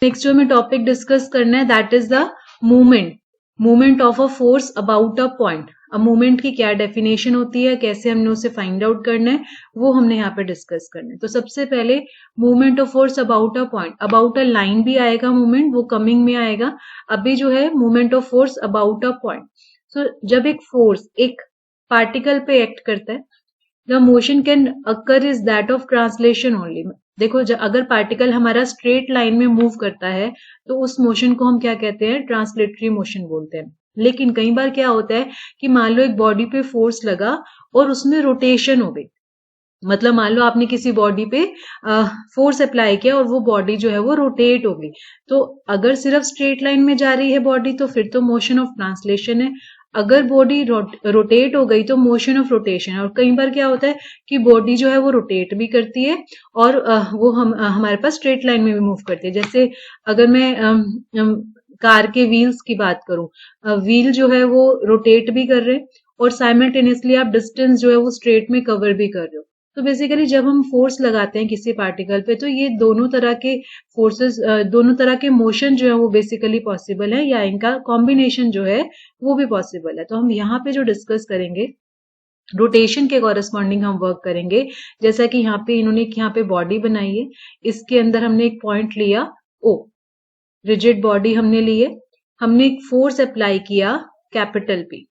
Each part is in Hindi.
नेक्स्ट जो हमें टॉपिक डिस्कस करना है that is the movement of a force about a point. अब मूवमेंट की क्या डेफिनेशन होती है, कैसे हमने उसे फाइंड आउट करना है, वो हमने यहाँ पे डिस्कस करना है। तो सबसे पहले movement of force about a point, about a line भी आएगा मूवमेंट, वो कमिंग में आएगा। अभी जो है movement of force about a point. So जब एक फोर्स एक पार्टिकल पे एक्ट करता है, the motion can occur is that of translation only. देखो अगर पार्टिकल हमारा स्ट्रेट लाइन में मूव करता है तो उस मोशन को हम क्या कहते हैं, ट्रांसलेटरी मोशन बोलते हैं। लेकिन कई बार क्या होता है कि मान लो एक बॉडी पे फोर्स लगा और उसमें रोटेशन हो गई, मतलब मान लो आपने किसी बॉडी पे फोर्स अप्लाई किया और वो बॉडी जो है वो रोटेट हो गई, तो अगर सिर्फ स्ट्रेट लाइन में जा रही है बॉडी तो फिर तो मोशन ऑफ ट्रांसलेशन है। अगर बॉडी रोटेट हो गई तो मोशन ऑफ रोटेशन। और कई बार क्या होता है कि बॉडी जो है वो रोटेट भी करती है और वो हमारे पास स्ट्रेट लाइन में भी मूव करती है। जैसे अगर मैं कार के व्हील्स की बात करूं, व्हील जो है वो रोटेट भी कर रहे हैं और साइमल्टेनियसली आप डिस्टेंस जो है वो स्ट्रेट में कवर भी कर रहे हो। तो बेसिकली जब हम फोर्स लगाते हैं किसी पार्टिकल पे तो ये दोनों तरह के फोर्सेस, दोनों तरह के मोशन जो है वो बेसिकली पॉसिबल है, या इनका कॉम्बिनेशन जो है वो भी पॉसिबल है। तो हम यहाँ पे जो डिस्कस करेंगे रोटेशन के कॉरेस्पॉन्डिंग हम वर्क करेंगे। जैसा कि यहाँ पे इन्होंने यहाँ पे बॉडी बनाई है, इसके अंदर हमने एक पॉइंट लिया ओ, रिजिड बॉडी हमने लिए, हमने एक फोर्स अप्लाई किया कैपिटल पी।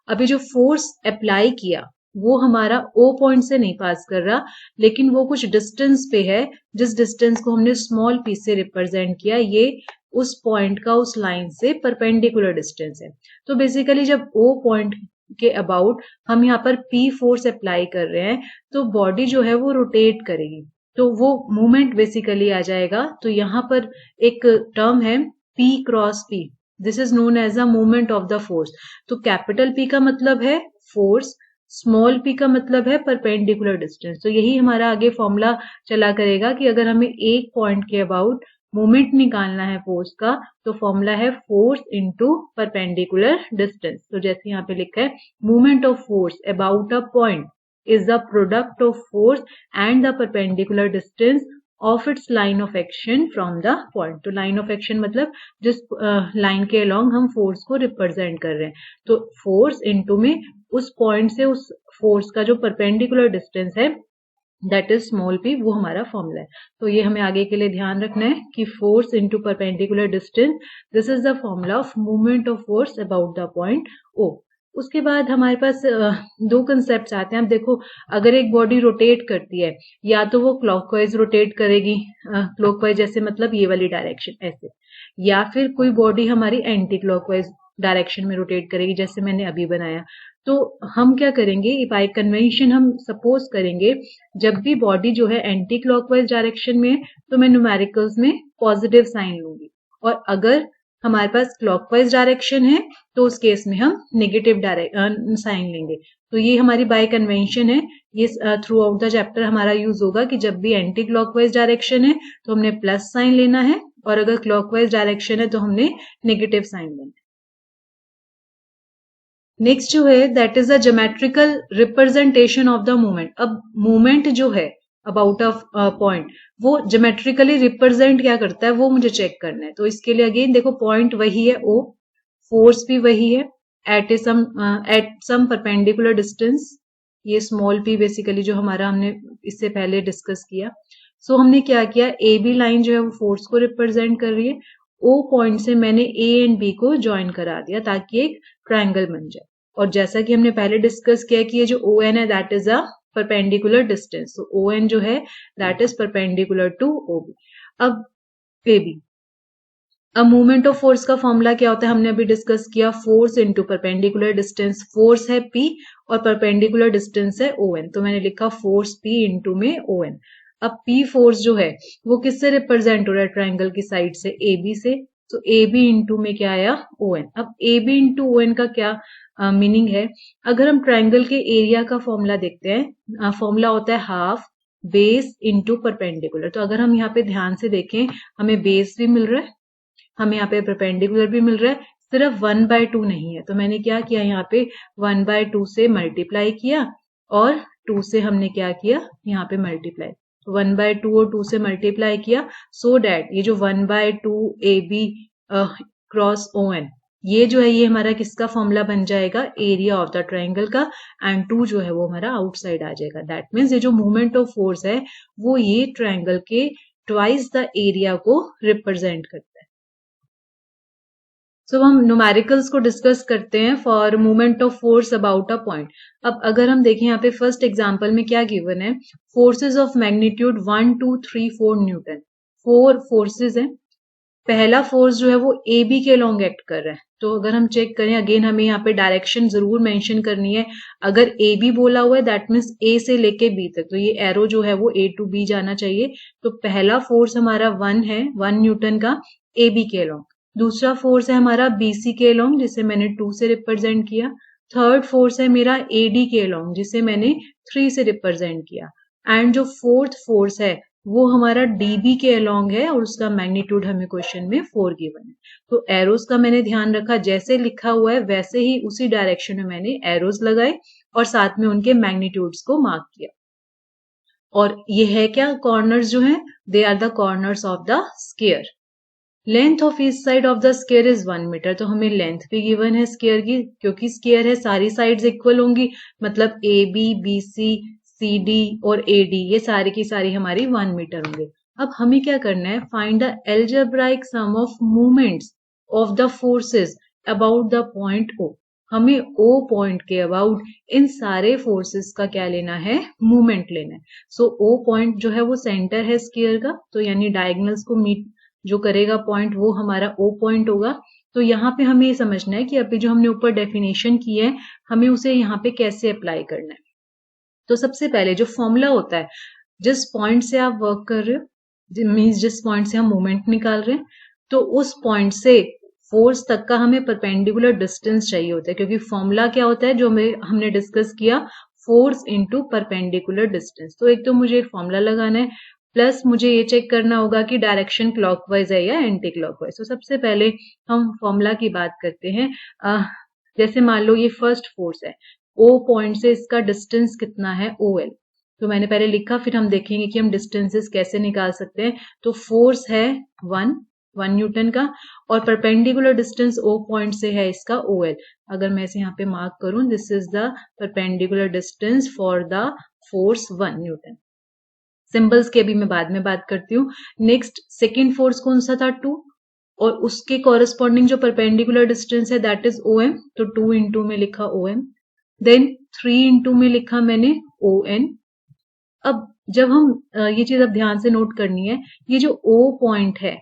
अभी जो फोर्स अप्लाई किया वो हमारा ओ पॉइंट से नहीं पास कर रहा, लेकिन वो कुछ डिस्टेंस पे है, जिस डिस्टेंस को हमने स्मॉल पी से रिप्रेजेंट किया, ये उस पॉइंट का उस लाइन से परपेंडिकुलर डिस्टेंस है। तो बेसिकली जब ओ पॉइंट के अबाउट हम यहाँ पर पी फोर्स अप्लाई कर रहे हैं तो बॉडी जो है वो रोटेट करेगी, तो वो मूवमेंट बेसिकली आ जाएगा। तो यहाँ पर एक टर्म है P cross P, this is known as a movement of the force. तो कैपिटल पी का मतलब है फोर्स, स्मॉल पी का मतलब है परपेंडिकुलर डिस्टेंस। तो यही हमारा आगे फॉर्मूला चला करेगा कि अगर हमें एक पॉइंट के अबाउट मोमेंट निकालना है फोर्स का तो फॉर्मूला है फोर्स इनटू परपेंडिकुलर डिस्टेंस। तो जैसे यहाँ पे लिखा है movement of force about a point is the product of force and the perpendicular distance of its line of action from the point। तो line of action मतलब जिस लाइन के along हम फोर्स को रिप्रेजेंट कर रहे हैं, तो फोर्स इनटू में उस पॉइंट से उस फोर्स का जो परपेंडिकुलर डिस्टेंस है दैट इज स्मॉल पी, वो हमारा फॉर्मूला है। तो ये हमें आगे के लिए ध्यान रखना है कि force into perpendicular distance, this is the formula of movement of force about the point O. उसके बाद हमारे पास दो कंसेप्ट आते हैं। अब देखो अगर एक बॉडी रोटेट करती है, या तो वो क्लॉकवाइज रोटेट करेगी, क्लॉकवाइज जैसे मतलब ये वाली डायरेक्शन ऐसे, या फिर कोई बॉडी हमारी एंटी क्लॉकवाइज डायरेक्शन में रोटेट करेगी जैसे मैंने अभी बनाया। तो हम क्या करेंगे, बाय कन्वेंशन हम सपोज करेंगे जब भी बॉडी जो है एंटी क्लॉकवाइज डायरेक्शन में है तो मैं न्यूमेरिकल्स में पॉजिटिव साइन लूंगी, और अगर हमारे पास क्लॉकवाइज डायरेक्शन है तो उस केस में हम नेगेटिव साइन लेंगे। तो ये हमारी बाय कन्वेंशन है, ये थ्रू आउट द चैप्टर हमारा यूज होगा कि जब भी एंटी क्लॉकवाइज डायरेक्शन है तो हमने प्लस साइन लेना है, और अगर क्लॉकवाइज डायरेक्शन है तो हमने नेगेटिव साइन लेना है। नेक्स्ट जो है that is a geometrical representation of the movement. अब मूवमेंट जो है अबाउट ऑफ पॉइंट वो ज्योमेट्रिकली रिप्रेजेंट क्या करता है वो मुझे चेक करना है। तो इसके लिए अगेन देखो पॉइंट वही है ओ, फोर्स भी वही है एट सम परपेंडिकुलर डिस्टेंस, ये स्मॉल पी बेसिकली जो हमारा हमने इससे पहले डिस्कस किया। सो हमने क्या किया, ए बी लाइन जो है वो फोर्स को रिप्रेजेंट कर रही है, ओ पॉइंट से मैंने ए एंड बी को ज्वाइन करा दिया ताकि एक ट्रायंगल बन जाए। और जैसा कि हमने पहले डिस्कस किया कि ये जो ओ एन है that is a perpendicular distance, तो ओ एन जो है that is perpendicular to O B. अब ए बी, अब मूवमेंट ऑफ फोर्स का फॉर्मूला क्या होता है हमने अभी डिस्कस किया, force into perpendicular distance. Force है पी और परपेंडिकुलर डिस्टेंस है ओ एन, तो मैंने लिखा फोर्स पी इनटू में ओ एन। अब पी फोर्स जो है वो किससे रिप्रेजेंट हो रहा है, ट्रायंगल की साइड से ए बी से, तो ए बी इंटू में क्या आया ओ एन। अब A B into O N का क्या मीनिंग है, अगर हम ट्रायंगल के एरिया का फॉर्मूला देखते हैं, फॉर्मूला होता है हाफ बेस इंटू परपेंडिकुलर। तो अगर हम यहाँ पे ध्यान से देखें हमें बेस भी मिल रहा है, हमें यहाँ पे परपेंडिकुलर भी मिल रहा है, सिर्फ 1/2 नहीं है। तो मैंने क्या किया, यहाँ पे 1/2 से मल्टीप्लाई किया और 2 से हमने क्या किया यहाँ पे मल्टीप्लाई। 1/2 और 2 से मल्टीप्लाई किया, सो डैट ये जो 1/2 AB क्रॉस ON, ये जो है ये हमारा किसका फॉर्मूला बन जाएगा, एरिया ऑफ द ट्राइंगल का, एंड 2 जो है वो हमारा आउटसाइड आ जाएगा। दैट मीन्स ये जो मूवमेंट ऑफ फोर्स है वो ये ट्राइंगल के ट्वाइस द एरिया को रिप्रेजेंट करता है। सो हम न्यूमेरिकल्स को डिस्कस करते हैं for movement of force about a point. अब अगर हम देखें यहाँ पे फर्स्ट एग्जांपल में क्या गिवन है, forces of magnitude 1 2 3 4 Newton, 4 forces हैं। पहला फोर्स जो है वो ए बी के लॉन्ग एक्ट कर रहा है। तो अगर हम चेक करें, अगेन हमें यहाँ पे डायरेक्शन जरूर मेंशन करनी है। अगर ए बी बोला हुआ है दैट मीन्स ए से लेके बी तक, तो ये एरो जो है वो ए टू बी जाना चाहिए। तो पहला फोर्स हमारा 1 है, 1 न्यूटन का ए बी के लॉन्ग। दूसरा फोर्स है हमारा BC के लॉन्ग, जिसे मैंने 2 से रिप्रेजेंट किया। थर्ड फोर्स है मेरा AD के लॉन्ग, जिसे मैंने 3 से रिप्रेजेंट किया। एंड जो फोर्थ फोर्स है वो हमारा DB के अलॉन्ग है और उसका मैग्नीट्यूड हमें क्वेश्चन में 4 गिवन है। तो एरोज का मैंने ध्यान रखा, जैसे लिखा हुआ है वैसे ही उसी डायरेक्शन में मैंने एरोज लगाए और साथ में उनके मैग्नीट्यूड्स को मार्क किया। और ये है क्या, कॉर्नर्स जो हैं they are the corners of the square. Length of each side of the square is 1 metre. तो हमें लेंथ भी गिवन है स्क्वायर की, क्योंकि स्क्वायर है सारी साइड्स इक्वल होंगी, मतलब AB BC CD और AD ये सारी की सारी हमारी 1 मीटर होंगे। अब हमें क्या करना है, find the algebraic sum of movements of the forces about the point O। हमें O पॉइंट के अबाउट इन सारे फोर्सेस का क्या लेना है, मूवमेंट लेना है। सो O पॉइंट जो है वो सेंटर है स्क्वायर का, तो यानी डायगोनल्स को मीट जो करेगा पॉइंट वो हमारा O पॉइंट होगा। तो यहाँ पे हमें ये समझना है कि अभी जो हमने ऊपर डेफिनेशन की है हमें उसे यहाँ पे कैसे अप्लाई करना है। तो सबसे पहले जो फॉर्मूला होता है, जिस पॉइंट से आप वर्क कर रहे हो, मीन्स जिस पॉइंट से हम मोमेंट निकाल रहे हैं, तो उस पॉइंट से फोर्स तक का हमें परपेंडिकुलर डिस्टेंस चाहिए होता है। क्योंकि फॉर्मूला क्या होता है जो हमने डिस्कस किया, फोर्स इनटू परपेंडिकुलर डिस्टेंस। तो एक तो मुझे फॉर्मूला लगाना है, प्लस मुझे ये चेक करना होगा कि डायरेक्शन क्लॉकवाइज है या एंटी क्लॉकवाइज। तो सबसे पहले हम फॉर्मूला की बात करते हैं। जैसे मान लो ये फर्स्ट फोर्स है, O पॉइंट से इसका डिस्टेंस कितना है, OL। तो मैंने पहले लिखा, फिर हम देखेंगे कि हम डिस्टेंसेस कैसे निकाल सकते हैं। तो फोर्स है 1 न्यूटन का और परपेंडिकुलर डिस्टेंस O पॉइंट से है इसका OL। अगर मैं इसे यहाँ पे मार्क करूं, this is the perpendicular distance for the force 1 Newton. Symbols की अभी मैं बाद में बात करती हूँ। नेक्स्ट सेकेंड फोर्स कौन सा था, 2, और उसके कॉरेस्पॉन्डिंग जो परपेंडिकुलर डिस्टेंस है दैट इज OM। तो 2 इंटू में लिखा OM, देन 3 इंटू में लिखा मैंने ON। अब जब हम ये चीज अब ध्यान से नोट करनी है, ये जो O पॉइंट है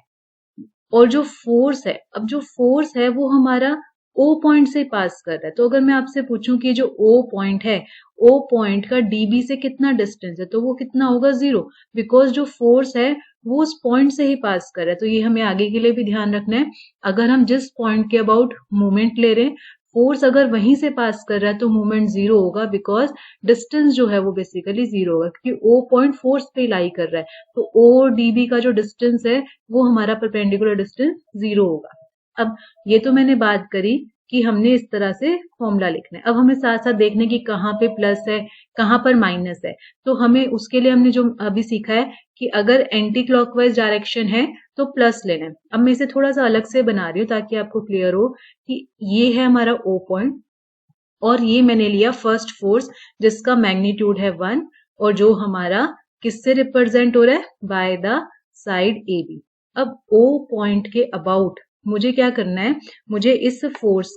और जो फोर्स है, अब जो फोर्स है वो हमारा O पॉइंट से पास कर रहा है। तो अगर मैं आपसे पूछूं कि जो O पॉइंट है, O पॉइंट का DB से कितना डिस्टेंस है, तो वो कितना होगा, 0, बिकॉज जो फोर्स है वो उस पॉइंट से ही पास कर रहा है। तो ये हमें आगे के लिए भी ध्यान रखना है। अगर हम जिस पॉइंट के अबाउट मूवमेंट ले रहे हैं, फोर्स अगर वहीं से पास कर रहा है तो मूवमेंट 0 होगा, बिकॉज डिस्टेंस जो है वो बेसिकली 0 होगा, क्योंकि O पॉइंट फोर्स पे लाई कर रहा है। तो O और DB का जो डिस्टेंस है वो हमारा परपेंडिकुलर डिस्टेंस 0 होगा। अब ये तो मैंने बात करी कि हमने इस तरह से फॉर्मूला लिखना है। अब हमें साथ साथ देखना है कि कहाँ पे प्लस है, कहाँ पर माइनस है। तो हमें उसके लिए हमने जो अभी सीखा है कि अगर एंटी क्लॉकवाइज डायरेक्शन है तो प्लस लेना है। अब मैं इसे थोड़ा सा अलग से बना रही हूँ ताकि आपको क्लियर हो कि ये है हमारा O पॉइंट और ये मैंने लिया फर्स्ट फोर्स जिसका मैग्नीट्यूड है 1 और जो हमारा किससे रिप्रेजेंट हो रहा है, बाय द साइड AB। अब O पॉइंट के अबाउट मुझे क्या करना है, मुझे इस फोर्स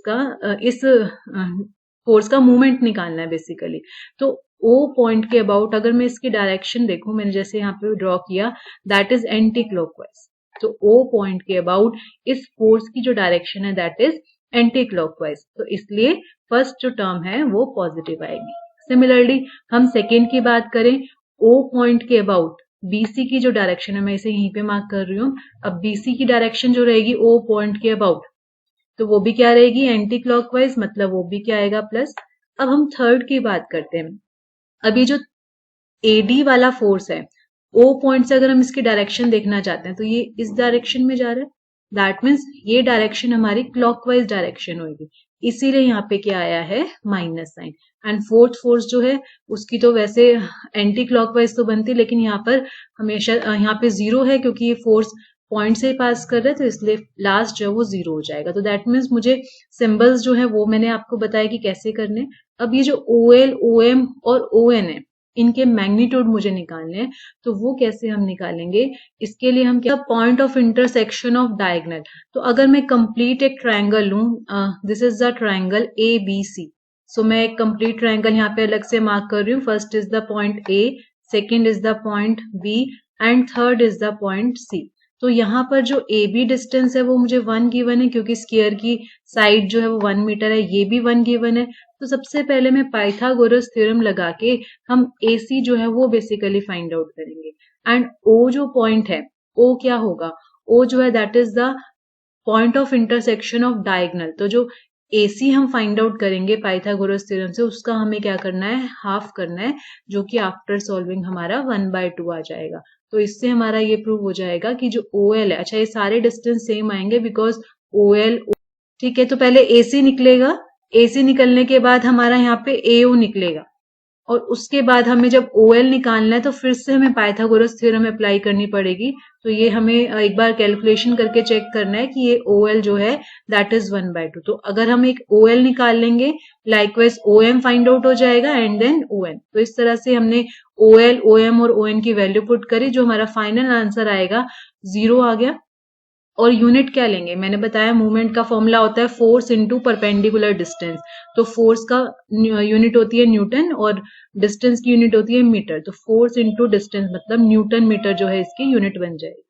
का मूवमेंट निकालना है बेसिकली। तो O पॉइंट के अबाउट अगर मैं इसकी डायरेक्शन देखूं, मैंने जैसे यहाँ पे ड्रॉ किया, दैट इज एंटी क्लॉकवाइज। तो O पॉइंट के अबाउट इस फोर्स की जो डायरेक्शन है दैट इज एंटी क्लॉकवाइज। तो इसलिए फर्स्ट जो टर्म है वो पॉजिटिव आएगी। सिमिलरली हम सेकेंड की बात करें, O पॉइंट के अबाउट BC की जो डायरेक्शन है, मैं इसे यहीं पे मार्क कर रही हूँ। अब BC की डायरेक्शन जो रहेगी O पॉइंट के अबाउट, तो वो भी क्या रहेगी, एंटी क्लॉकवाइज, मतलब वो भी क्या आएगा, प्लस। अब हम थर्ड की बात करते हैं। अभी जो AD वाला फोर्स है, O पॉइंट से अगर हम इसकी डायरेक्शन देखना चाहते हैं तो ये इस डायरेक्शन में जा रहा है। दैट मीन्स ये डायरेक्शन हमारी क्लॉकवाइज डायरेक्शन होगी। इसीलिए यहाँ पे क्या आया है minus sign. And fourth force जो है उसकी तो वैसे एंटी क्लॉकवाइज तो बनती है, लेकिन यहाँ पर हमेशा यहाँ पे जीरो है क्योंकि ये फोर्स पॉइंट से पास कर रहे हैं, तो इसलिए लास्ट जो है वो जीरो हो जाएगा। तो दैट मीन्स मुझे सिंबल्स जो है वो मैंने आपको बताया कि कैसे करने। अब ये जो OL, OM और ON है, इनके मैग्नीट्यूड मुझे निकालने हैं, तो वो कैसे हम निकालेंगे? इसके लिए हम क्या, point of intersection of diagonal. तो अगर मैं कंप्लीट एक ट्रायंगल लूं, this is the triangle ABC। सो मैं एक कंप्लीट ट्रायंगल यहाँ पे अलग से मार्क कर रही हूँ। First is the point A, second is the point B and third is the point C। तो यहाँ पर जो AB डिस्टेंस है वो मुझे 1 गिवन है, क्योंकि स्क्वायर की साइड जो है वो 1 मीटर है, ये भी 1 गिवन है। तो सबसे पहले मैं पाइथागोरस थ्योरम लगा के हम AC जो है वो बेसिकली फाइंड आउट करेंगे। एंड O जो पॉइंट है, O क्या होगा? O जो है that is the point of intersection of diagonal. तो जो AC हम फाइंड आउट करेंगे पाइथागोरस थ्योरम से, उसका हमें क्या करना है, हाफ करना है, जो कि आफ्टर सॉल्विंग हमारा 1/2 आ जाएगा। तो इससे हमारा ये प्रूव हो जाएगा कि जो OL है, अच्छा ये सारे डिस्टेंस सेम आएंगे बिकॉज OL, ठीक है। तो पहले AC निकलेगा, AC निकलने के बाद हमारा यहाँ पे AO निकलेगा, और उसके बाद हमें जब OL निकालना है तो फिर से हमें पाइथागोरस थ्योरम अप्लाई करनी पड़ेगी। तो ये हमें एक बार कैलकुलेशन करके चेक करना है कि ये OL जो है दैट इज 1/2। तो अगर हम एक OL निकाल लेंगे, लाइकवाइज OM फाइंड आउट हो जाएगा एंड देन ON। तो इस तरह से हमने OL, OM और ON की वैल्यू पुट करी, जो हमारा फाइनल आंसर आएगा 0 आ गया। और यूनिट क्या लेंगे, मैंने बताया मूवमेंट का फॉर्मूला होता है फोर्स इनटू परपेंडिकुलर डिस्टेंस। तो फोर्स का यूनिट होती है न्यूटन और डिस्टेंस की यूनिट होती है मीटर। तो फोर्स इनटू डिस्टेंस मतलब न्यूटन मीटर जो है इसकी यूनिट बन जाएगी।